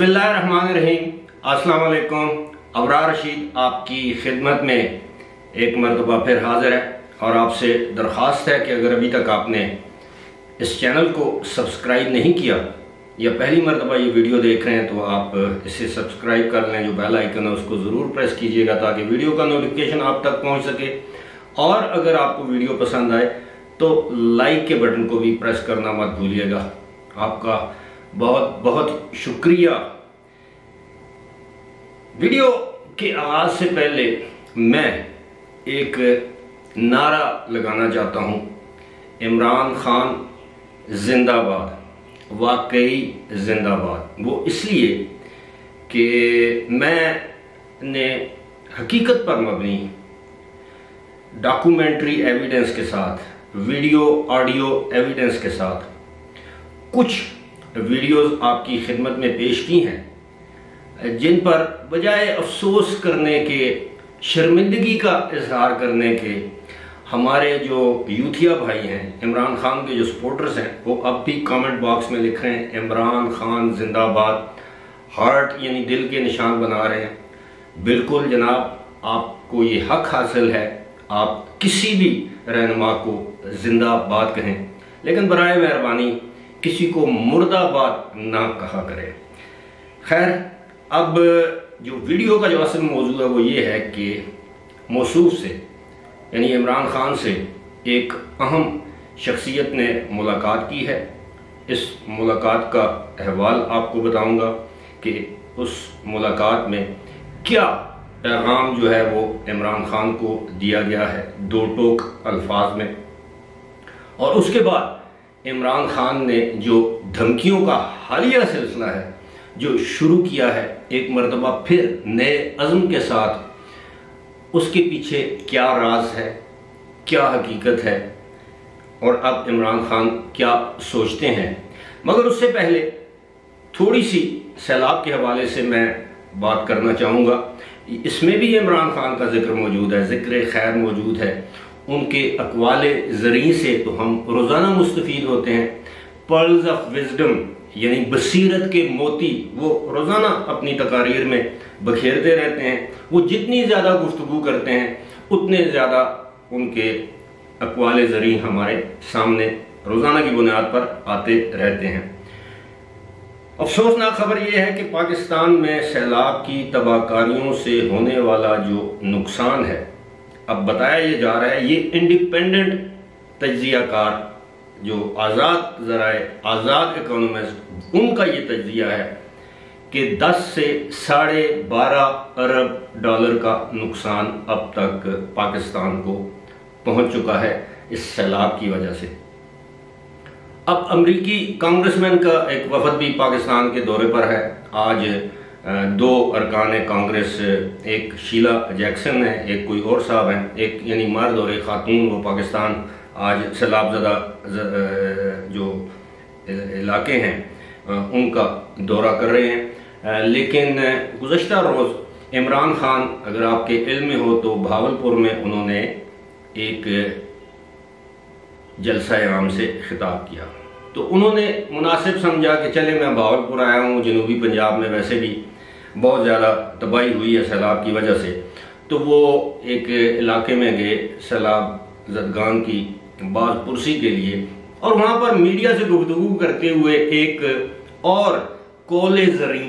बिस्मिल्लाहिर्रहमानिर्रहीम। अस्सलाम वालेकुम। अबरार रशीद आपकी खिदमत में एक मरतबा फिर हाजिर है और आपसे दरख्वास्त है कि अगर अभी तक आपने इस चैनल को सब्सक्राइब नहीं किया या पहली मरतबा ये वीडियो देख रहे हैं तो आप इसे सब्सक्राइब कर लें। जो बेल आइकन है उसको ज़रूर प्रेस कीजिएगा ताकि वीडियो का नोटिफिकेशन आप तक पहुंच सके। और अगर आपको वीडियो पसंद आए तो लाइक के बटन को भी प्रेस करना मत भूलिएगा। आपका बहुत बहुत शुक्रिया। वीडियो के आगाज से पहले मैं एक नारा लगाना चाहता हूं, इमरान खान जिंदाबाद, वाकई जिंदाबाद। वो इसलिए कि मैंने हकीकत पर मबनी डॉक्यूमेंट्री एविडेंस के साथ, वीडियो ऑडियो एविडेंस के साथ कुछ वीडियोस आपकी खिदमत में पेश की हैं जिन पर बजाय अफसोस करने के, शर्मिंदगी का इजहार करने के, हमारे जो यूथिया भाई हैं, इमरान खान के जो सपोर्टर्स हैं, वो अब भी कमेंट बॉक्स में लिख रहे हैं इमरान खान जिंदाबाद, हार्ट यानी दिल के निशान बना रहे हैं। बिल्कुल जनाब, आपको ये हक हासिल है, आप किसी भी रहनुमा को जिंदाबाद कहें, लेकिन बराए मेहरबानी किसी को मुर्दाबाद ना कहा करें। खैर, अब जो वीडियो का जो असल मौजूद है वो ये है कि मौसूफ से यानी इमरान खान से एक अहम शख्सियत ने मुलाकात की है। इस मुलाकात का अहवाल आपको बताऊंगा कि उस मुलाकात में क्या पैगाम जो है वो इमरान खान को दिया गया है दो टोक अल्फाज में। और उसके बाद इमरान खान ने जो धमकियों का हालिया सिलसिला है जो शुरू किया है, एक मरतबा फिर नए अज़्म के साथ, उसके पीछे क्या राज है, क्या हकीकत है और अब इमरान खान क्या सोचते हैं। मगर उससे पहले थोड़ी सी सैलाब के हवाले से मैं बात करना चाहूँगा। इसमें भी इमरान खान का जिक्र मौजूद है, जिक्र खैर मौजूद है। उनके अक़वाले ज़री से तो हम रोज़ाना मुस्तफ़ीद होते हैं। पर्ल्स ऑफ विजडम यानी बसीरत के मोती वो रोज़ाना अपनी तकारीर में बखेरते रहते हैं। वो जितनी ज़्यादा गुफ्तगू करते हैं उतने ज़्यादा उनके अक़वाले ज़री हमारे सामने रोज़ाना की बुनियाद पर आते रहते हैं। अफसोसनाक खबर यह है कि पाकिस्तान में सैलाब की तबाहकारियों से होने वाला जो नुकसान है, अब बताया ये जा रहा है, ये इंडिपेंडेंट तज्जियाकार जो आज़ाद ज़राए, आज़ाद इकोनॉमिस्ट, उनका ये तज्जिया है कि 10 से $12.5 अरब का नुकसान अब तक पाकिस्तान को पहुंच चुका है इस सैलाब की वजह से। अब अमरीकी कांग्रेसमैन का एक वफद भी पाकिस्तान के दौरे पर है। आज 2 अरकान कांग्रेस, एक शीला जैक्सन है, एक कोई और साहब हैं, एक यानी मर्द और एक खातून, वो पाकिस्तान आज सैलाबज़दा जो इलाके हैं उनका दौरा कर रहे हैं। लेकिन गुज़श्ता रोज़ इमरान खान, अगर आपके इल्म में हो तो, भावलपुर में उन्होंने एक जलसा आम से खिताब किया। तो उन्होंने मुनासिब समझा कि चले मैं भावलपुर आया हूँ, जनूबी पंजाब में वैसे भी बहुत ज़्यादा तबाही हुई है सैलाब की वजह से, तो वो एक इलाके में गए सैलाब ज़दगान की बाज़ पुरसी के लिए, और वहाँ पर मीडिया से गुफ्तगू करते हुए एक और कौले ज़री,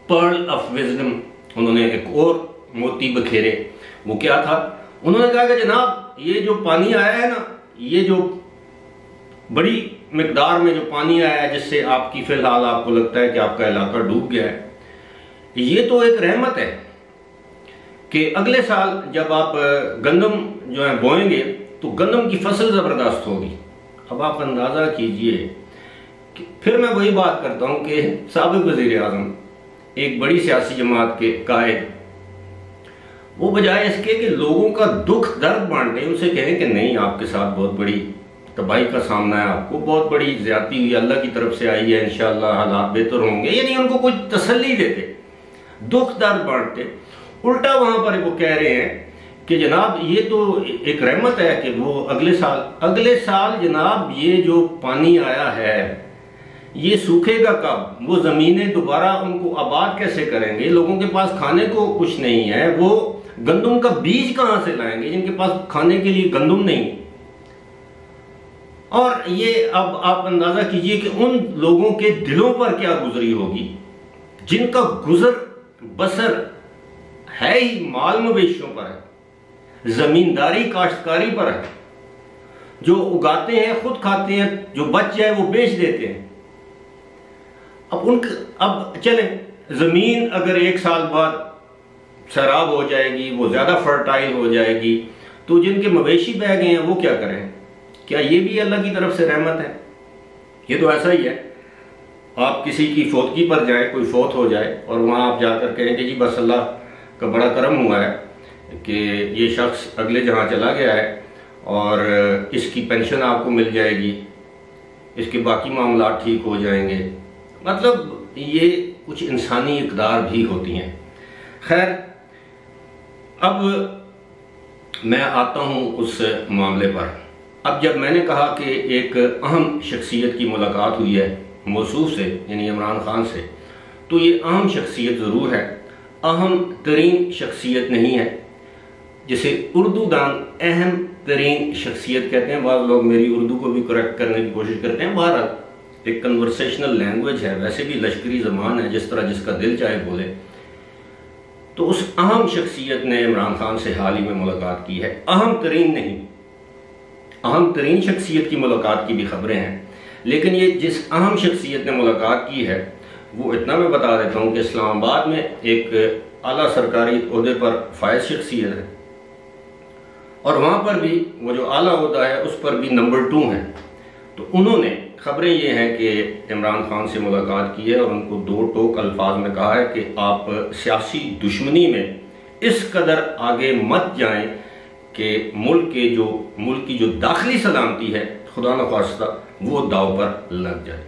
पर्ल ऑफ विजडम, उन्होंने एक और मोती बखेरे। वो क्या था? उन्होंने कहा कि जनाब, ये जो पानी आया है ना, ये जो बड़ी मिकदार में जो पानी आया है जिससे आपकी फ़िलहाल आपको लगता है कि आपका इलाका डूब गया है, ये तो एक रहमत है कि अगले साल जब आप गंदम जो है बोएंगे तो गंदम की फसल ज़बरदस्त होगी। अब आप अंदाज़ा कीजिए कि फिर मैं वही बात करता हूँ कि साबिक़ वज़ीर आज़म, एक बड़ी सियासी जमात के कायद, वो बजाय इसके कि लोगों का दुख दर्द बांटे, उनसे कहें कि नहीं, आपके साथ बहुत बड़ी तबाही का सामना है, आपको बहुत बड़ी ज़्यादती हुई, अल्लाह की तरफ से आई है, इंशाअल्लाह हालात बेहतर होंगे, यानी उनको कुछ तसल्ली देते, दुख दर्द बांटते। उल्टा वहाँ पर वो कह रहे हैं कि जनाब ये तो एक रहमत है कि वो अगले साल जनाब ये जो पानी आया है ये सूखेगा कब? वो ज़मीनें दोबारा उनको आबाद कैसे करेंगे? लोगों के पास खाने को कुछ नहीं है, वो गंदम का बीज कहां से लाएंगे जिनके पास खाने के लिए गंदम नहीं? और ये अब आप अंदाजा कीजिए कि उन लोगों के दिलों पर क्या गुजरी होगी जिनका गुजर बसर है ही माल मवेशियों पर है, जमींदारी काश्तकारी पर है, जो उगाते हैं खुद खाते हैं, जो बच जाए वो बेच देते हैं। अब चले, जमीन अगर 1 साल बाद शराब हो जाएगी, वो ज्यादा फर्टाइल हो जाएगी, तो जिनके मवेशी बह गए हैं वो क्या करें? क्या ये भी अल्लाह की तरफ से रहमत है? ये तो ऐसा ही है, आप किसी की फौतगी पर जाए, कोई फौत हो जाए और वहां आप जाकर कहेंगे जी बस अल्लाह का बड़ा करम हुआ है कि ये शख्स अगले जहां चला गया है और इसकी पेंशन आपको मिल जाएगी, इसके बाकी मामला ठीक हो जाएंगे। मतलब ये कुछ इंसानी इक़दार भी होती हैं। खैर, अब मैं आता हूं उस मामले पर। अब जब मैंने कहा कि एक अहम शख्सियत की मुलाकात हुई है मौसूफ से, यानी इमरान खान से, तो ये अहम शख्सियत ज़रूर है, अहम तरीन शख्सियत नहीं है, जिसे उर्दू दान अहम तरीन शख्सियत कहते हैं। बाद लोग मेरी उर्दू को भी करेक्ट करने की कोशिश करते हैं। बहरहाल एक कन्वर्सेशनल लैंग्वेज है, वैसे भी लश्करी ज़बान है, जिस तरह जिसका दिल चाहे बोले। तो उस अहम शख्सियत ने इमरान खान से हाल ही में मुलाकात की है। अहम तरीन नहीं, अहम तरीन शख्सियत की मुलाकात की भी खबरें हैं, लेकिन ये जिस अहम शख्सियत ने मुलाकात की है वो इतना मैं बता देता हूँ कि इस्लामाबाद में एक आला सरकारी ओहदे पर फायज शख्सियत है और वहाँ पर भी वो जो आला ओहदा है उस पर भी नंबर 2 है। तो उन्होंने, खबरें ये हैं कि इमरान खान से मुलाकात की है और उनको 2 टोक अल्फाज में कहा है कि आप सियासी दुश्मनी में इस कदर आगे मत जाएं कि मुल्क की जो दाखिली सलामती है खुदा न खास्ता वो दाव पर लग जाए।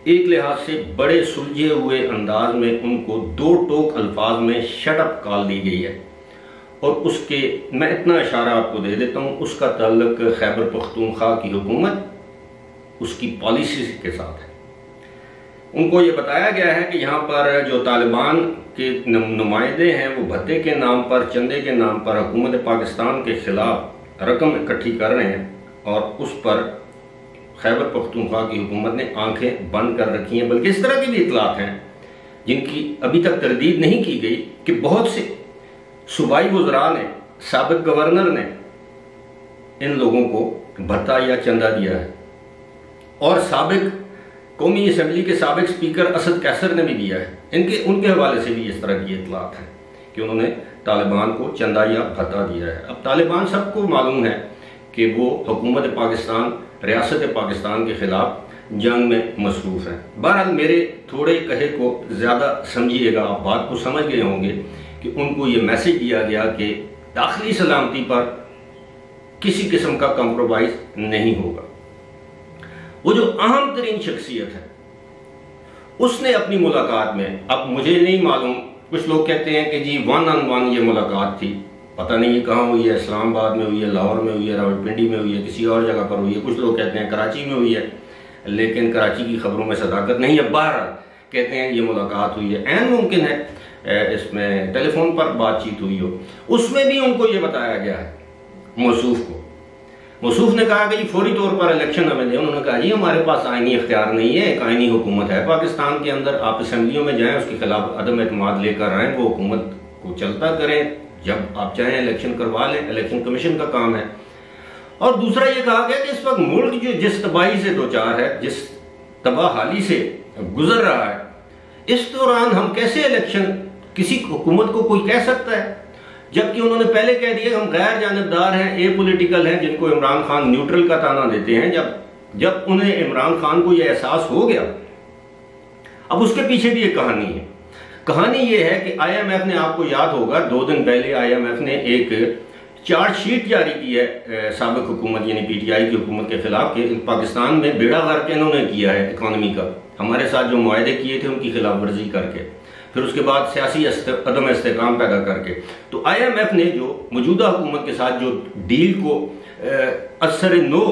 एक लिहाज से बड़े सुलझे हुए अंदाज में उनको 2 टोक अल्फाज में शटअप कॉल दी गई है। और उसके मैं इतना इशारा आपको दे देता हूँ, उसका ताल्लुक खैबर पख्तूनख्वा की हुकूमत, उसकी पॉलिसी के साथ है। उनको ये बताया गया है कि यहाँ पर जो तालिबान के नुमाइंदे हैं वो भत्ते के नाम पर, चंदे के नाम पर हुकूमत पाकिस्तान के खिलाफ रकम इकट्ठी कर रहे हैं और उस पर खैबर पख्तूनख्वा की हुकूमत ने आंखें बंद कर रखी हैं। बल्कि इस तरह की भी इतलात हैं जिनकी अभी तक तरदीद नहीं की गई कि बहुत से सूबाई वज़रा ने, साबिक गवर्नर ने इन लोगों को भत्ता या चंदा दिया है और साबिक कौमी असम्बली के साबिक स्पीकर असद कैसर ने भी दिया है। उनके हवाले से भी इस तरह की इतलात है कि उन्होंने तालिबान को चंदा या भत्ता दिया है। अब तालिबान सबको मालूम है कि वो हुकूमत पाकिस्तान, रियासत पाकिस्तान के खिलाफ जंग में मसरूफ़ है। बहरहाल मेरे थोड़े कहे को ज़्यादा समझिएगा, आप बात को समझ गए होंगे कि उनको ये मैसेज दिया गया कि दाखिली सलामती पर किसी किस्म का कंप्रोमाइज़ नहीं होगा। वो जो अहम तरीन शख्सियत है उसने अपनी मुलाकात में, अब मुझे नहीं मालूम, कुछ लोग कहते हैं कि जी 1-on-1 ये मुलाकात थी, पता नहीं ये कहाँ हुई है, इस्लामाबाद में हुई है, लाहौर में हुई है, रावलपिंडी में हुई है, किसी और जगह पर हुई है। कुछ लोग कहते हैं कराची में हुई है, लेकिन कराची की खबरों में सदाकत नहीं है। बहरहाल कहते हैं ये मुलाकात हुई है। ऐन मुमकिन है इसमें टेलीफोन पर बातचीत हुई हो। उसमें भी उनको ये बताया गया है, मौसूफ ने कहा कि जी फौरी तौर पर इलेक्शन हमें दें। उन्होंने कहा जी हमारे पास आईनी इख्तियार नहीं है, एक आईनी हुकूमत है पाकिस्तान के अंदर, आप असम्बलियों में जाएं, उसके खिलाफ अदम एतमाद लेकर आएँ, वो हुकूमत को चलता करें, जब आप चाहें इलेक्शन करवा लें, इलेक्शन कमीशन का काम है। और दूसरा ये कहा गया कि इस वक्त मुल्क जो जिस तबाही से दो चार है, जिस तबाहाली से गुजर रहा है, इस दौरान हम कैसे इलेक्शन, किसी हुकूमत को कोई कह सकता है? जबकि उन्होंने पहले कह दिया हम गैर जानिबदार हैं, ए पॉलिटिकल हैं, जिनको इमरान खान न्यूट्रल का ताना देते हैं। जब उन्हें इमरान खान को यह एहसास हो गया, अब उसके पीछे भी एक कहानी है। कहानी यह है कि IMF ने, आपको याद होगा 2 दिन पहले IMF ने एक चार्जशीट जारी की है साबिक हुकूमत यानी PTI की हुकूमत के खिलाफ, कि पाकिस्तान में बेड़ा गर्क इन्होंने किया है इकॉनमी का, हमारे साथ जो मुआहदे किए थे उनकी खिलाफ वर्जी करके, फिर उसके बाद सियासी अदम इस्तेकाम पैदा करके। तो IMF ने जो मौजूदा हुकूमत के साथ जो डील को असर नो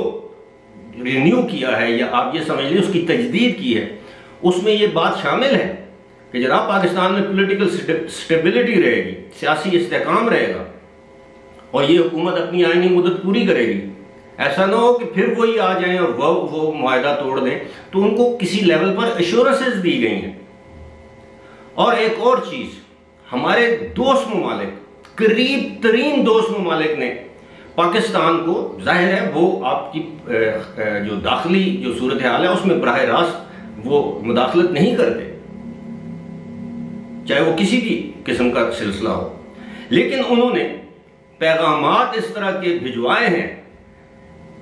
रिन्यू किया है, या आप ये समझ लें उसकी तजदीद की है, उसमें ये बात शामिल है कि जनाब पाकिस्तान में पॉलिटिकल स्टेबिलिटी रहेगी, सियासी इस्तेहकाम रहेगा और ये हुकूमत अपनी आईनी मुद्दत पूरी करेगी। ऐसा ना हो कि फिर वही आ जाएं और वो मुआहदा तोड़ दें। तो उनको किसी लेवल पर एश्योरेंसेस दी गई हैं। और एक और चीज, हमारे दोस्त ममालिक, करीब तरीन दोस्त ममालिक ने पाकिस्तान को, जाहिर है वो आपकी जो दाखिली जो सूरत हाल है उसमें बराह रास्त वो मुदाखलत नहीं करते, चाहे वो किसी भी किस्म का सिलसिला हो, लेकिन उन्होंने पैगामात इस तरह के भिजवाए हैं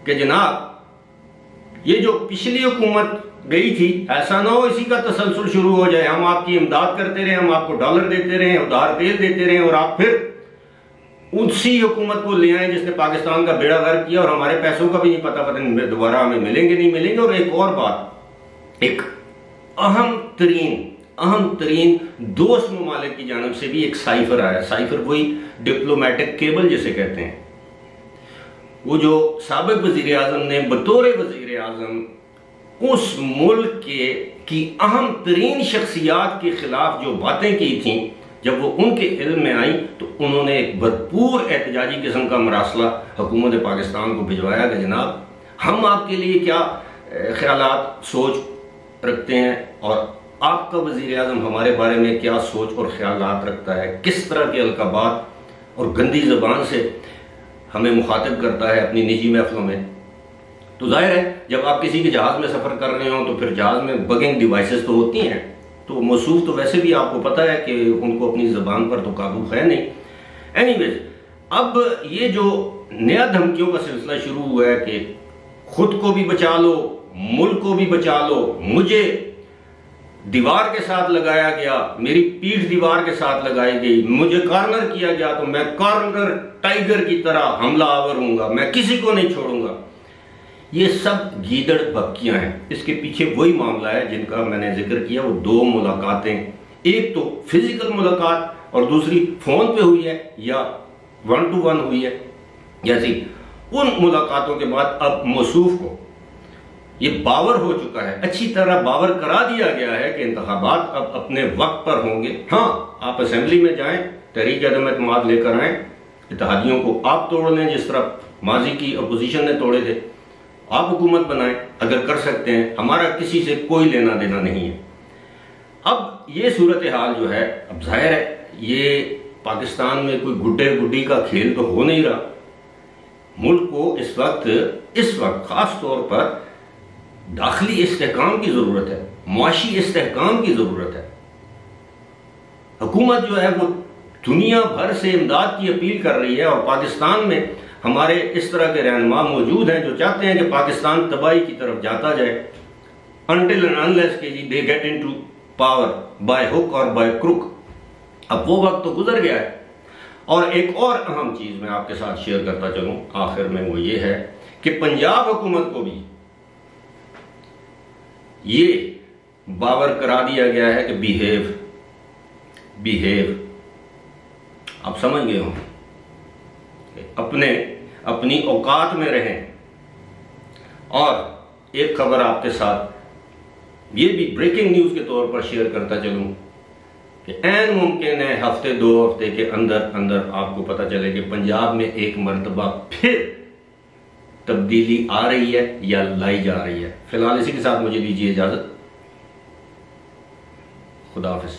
कि जनाब ये जो पिछली हुकूमत गई थी, ऐसा ना हो इसी का तसलसल शुरू हो जाए, हम आपकी इमदाद करते रहे, हम आपको डॉलर देते रहे, उधार तेल देते रहे और आप फिर उसी हुकूमत को ले आए जिसने पाकिस्तान का बेड़ा गर्क किया और हमारे पैसों का भी नहीं पता दोबारा हमें मिलेंगे नहीं मिलेंगे। और एक और बात, एक अहम तरीन दोस्त ममालिक की जानब से भी एक साइफर आया। साइफर वही डिप्लोमेटिक केबल जिसे कहते हैं, वो जो साबिक वजीर आजम ने बतौर वजीर आजम उस मुल्क की अहम तरीन शख्सियात के खिलाफ जो बातें की थी, जब वो उनके इल्म में आई तो उन्होंने एक भरपूर एहतजाजी किस्म का मरासला हुकूमत पाकिस्तान को भिजवाया कि जनाब हम आपके लिए क्या ख्यालात सोच रखते हैं और आपका वजीर आजम हमारे बारे में क्या सोच और ख्यालात रखता है, किस तरह के अलकाबात और गंदी जबान से हमें मुखातिब करता है अपनी निजी महफिलों में। तो जाहिर है जब आप किसी के जहाज में सफर कर रहे हो तो फिर जहाज में बगिंग डिवाइसेस तो होती हैं, तो मौसूफ तो वैसे भी आपको पता है कि उनको अपनी जबान पर तो काबू है नहीं। एनीवेज, अब ये जो नया धमकियों का सिलसिला शुरू हुआ है कि खुद को भी बचा लो, मुल्क को भी बचा लो, मुझे दीवार के साथ लगाया गया, मेरी पीठ दीवार के साथ लगाई गई, मुझे कॉर्नर किया गया तो मैं कॉर्नर टाइगर की तरह हमला आवर हूंगा, मैं किसी को नहीं छोड़ूंगा। ये सब गीदड़ बक्कियां हैं। इसके पीछे वही मामला है जिनका मैंने जिक्र किया, वो दो मुलाकातें, एक तो फिजिकल मुलाकात और दूसरी फोन पे हुई है या 1 to 1 हुई है। जैसी उन मुलाकातों के बाद अब मौसूफ को ये बावर हो चुका है, अच्छी तरह बावर करा दिया गया है कि इंतखाबात अब अपने वक्त पर होंगे। हाँ, आप असेंबली में जाएं, तहरीक अदम एतमाद लेकर आएं, इत्तेहादियों को आप तोड़ लें जिस तरह माजी की अपोजिशन ने तोड़े थे, आप हुकूमत बनाएं अगर कर सकते हैं, हमारा किसी से कोई लेना देना नहीं है। अब ये सूरत हाल जो है, अब जाहिर है ये पाकिस्तान में कोई गुड्डे गुड्डी का खेल तो हो नहीं रहा। मुल्क को इस वक्त खास तौर पर दाखिली इस्तेहकाम की जरूरत है, मुआशी इस्तेहकाम की जरूरत है। हुकूमत जो है वो दुनिया भर से इमदाद की अपील कर रही है और पाकिस्तान में हमारे इस तरह के रहनुमा मौजूद हैं जो चाहते हैं कि पाकिस्तान तबाही की तरफ जाता जाए, अनटिल एंड अनलेस के जी they get into power by hook or by crook. अब वो वक्त तो गुजर गया है। और एक और अहम चीज मैं आपके साथ शेयर करता चलूं आखिर में, वो ये है कि पंजाब हुकूमत को भी ये बावर करा दिया गया है कि बिहेव आप समझ गए हो, अपनी औकात में रहें। और एक खबर आपके साथ ये भी ब्रेकिंग न्यूज के तौर पर शेयर करता चलूं कि ऐन मुमकिन है हफ्ते 2 हफ्ते के अंदर आपको पता चले कि पंजाब में एक मरतबा फिर तब्दीली आ रही है या लाई जा रही है। फिलहाल इसी के साथ मुझे दीजिए इजाजत। खुदा हाफिज।